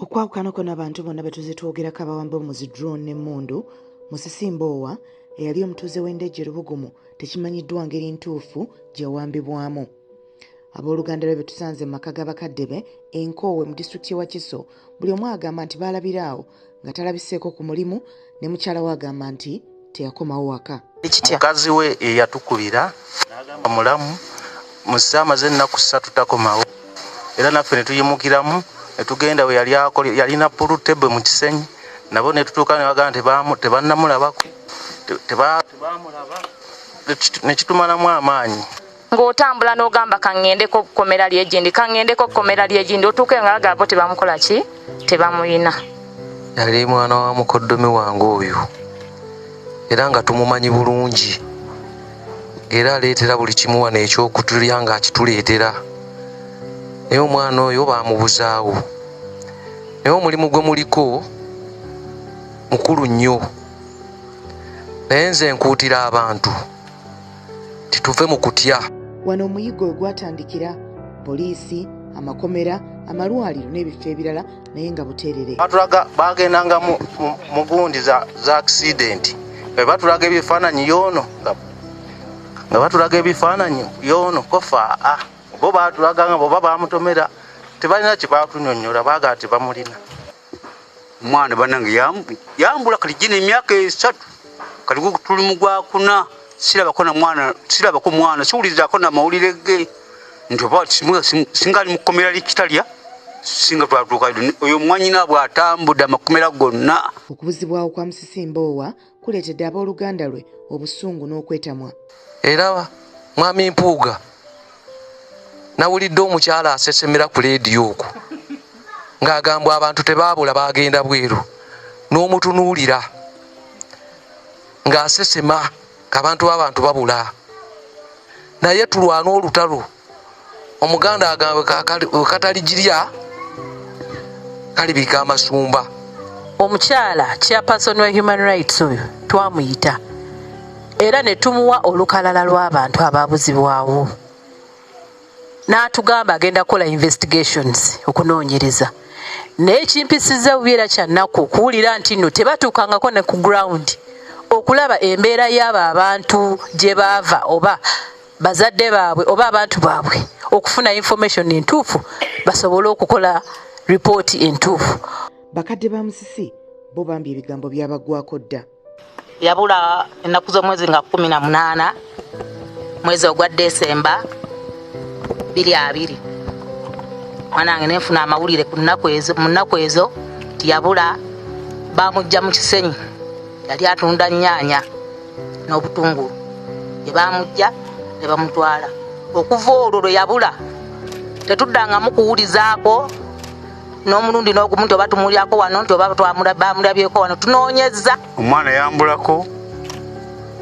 Okwawukana kono abantu bonna betuze twogerako abawamba omuzi drone n'emmundu Musisi Mbowa eyali omutuuze w'Endejje Lubugumu tekimanyiddwa ngeri ntuufu gyewambibwamu. Abooluganda lwe betusanze mu maka g'abakadde be Enkoowe mu disitulikiti y'e Wakiso buli omu agamba nti baalabiraawo nga talabiseeko ku mulimu ne mukyala we agamba nti teyakomawo waka. Mukazi we eyatukubira n'agamba mulamu musa amaze ennaku 3 takomawo era naffe ne tuyimukiramu ne tugenda we yalina pulutebe mu Kisenyi nabo ne tutuuka ne bagamba tebannamulabako tebamulaba ne kitumalamu amaanyi. Ng'otambula n'ogamba kangendeko komera ly'egindi kangendeko komera ly'egindi otuuke nga agabo tebamukola ki tebamuyina. Yali mwana wa mukoddomi wange oyo era nga tumumanyi bulungi era aleetera buli kimu wano ekyokutulya nga akituleetera naye omwana oyo baamubuzaawo naye omulimu gwe muliko mukulu nnyo naye nze nkuutira abantu tituve mu kutya. Wano omuyiggo we gwatandikira poliisi amakomera amalwaliro n'ebifo ebirala naye nga buteerere. Bagendanga mu gundi za accident batulaga ebifaananyi yoono nga batulaga ebifaananyi yoono kofa bo batulaga nga boba bamutomera tebalina kye batunyonnyola baagala tebamulina. Omwana bannange yambula kali gina emyaka 3 kali tuli mu gwakuna sirabako mwana siwulirizaako n'amawulire ge nti oba singali mu kkomera likitalya singa twatuuka oyo mwanyina bw'atambudde amakomera gonna. Okubuzibwawo kwa Musisi Mbowa kuleetedde abooluganda lwe obusungu n'okwetamwa. Era mwami Mpuuga nawulidde omukyala asesemera ku leediyo okwo ng'agamba abantu tebaabula bagenda bweru n'omutunuulira ng'asesema abantu b'abantu babula naye tulwana olutalo omuganda agambe kataligirya kalibika amasumba. Omukyala chairperson wa Human Rights oyo twamuyita era ne tumuwa olukalala lw'abantu abaabuzibwawo n'atugamba agenda kukola investigations okunoonyereza naye kimpisiza bubeera kyannaku okuwulira nti nno tebatuukangako ne ku ground okulaba embeera y'abo abantu gye baava oba bazadde baabwe oba abantu baabwe okufuna information entuufu basobole okukola ripooti entuufu. Bakadde ba Musisi bo bambye ebigambo byabagwako dda. Yabula ennaku z'omwezi nga 18 mwezi ogwa Desemba 2020 mwanange nenfuna amawulire mu nnaku ezo tiyabula bamujja mu Kisenyi yali atunda nnyaanya n'obutungulu ne bamujja ne bamutwala. Okuva olwo lwe yabula tetuddangamu kuwulizaako n'omulundi n'ogumu nti oba tumulyako wano nti oba bamulabyeko wano tunoonyezza. Omwana yambulako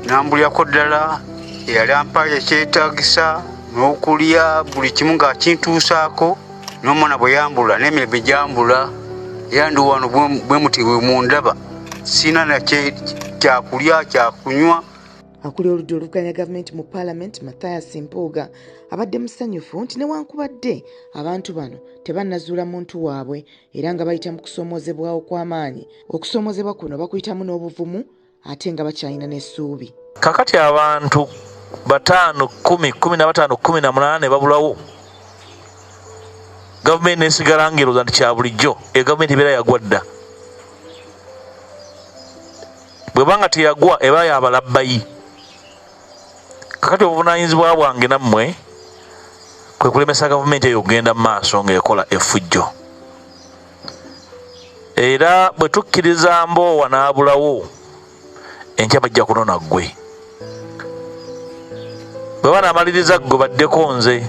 nambulyako ddala eyali ampa ekyetaagisa n'okulya buli kimu ng'akintuusaako n'omwana bwe yambula n'emirembe gyambula era ndi wano bwe muti bwe mundaba sina na kyakulya kyakunywa. Akulira oludda oluvuganya gavumenti mu Parliament Mathias Mpuuga abadde musanyufu nti newankubadde abantu bano tebannazuula muntu waabwe era nga bayita mu kusomoozebwawo kw'amaanyi. Okusomoozebwa kuno bakuyitamu n'obuvumu ate nga bakyalina n'essuubi. Kakati abantu 5, 10, 15, 18 babulawo gavumenti nesigala ngeroza nti kya bulijjo gavumenti ebeera yagwa dda. Bwebanga teyagwa eba yabalabbayi. Kakati obuvunaanyizibwa bwange nammwe kwe kulemesa gavumenti eyo okugenda mu maaso ng'ekola effujjo. Era bwe tukkiriza Mbowa n'abulawo enkya bajja kunona ggwe. Bwe banaamaliriza ggwe baddeko nze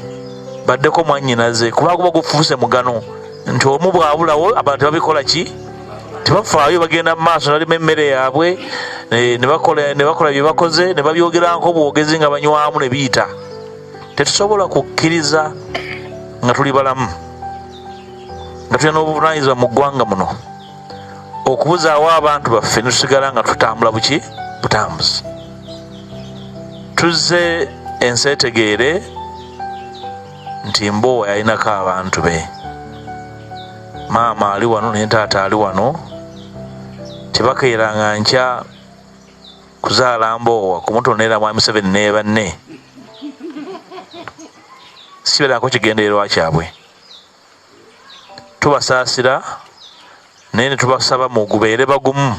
baddeko mwannyinaze kuba guba gufuuse mugano nti omu bw'abulawo abantu babikola ki tebafaayo bagenda mu maaso nalima emmere yaabwe ne bakola bye bakoze ne babyogeranko bwogezi nga banywamu ne biyita. Tetusobola kukkiriza nga tuli balamu nga tulina n'obuvunaanyizibwa mu ggwanga muno okubuzaawo abantu baffe ne tusigala nga tutambula butambuzi. Tuzze ensi etegeere nti Mbowa yalinako abantu be maama ali wano ne taata ali wano tebakeeranga nkya kuzaala Mboowa kumutonera mwami Museveni ne banne siberako kigendererwa kyabwe. Tubasaasira naye ne tubasaba mugubeere bagumu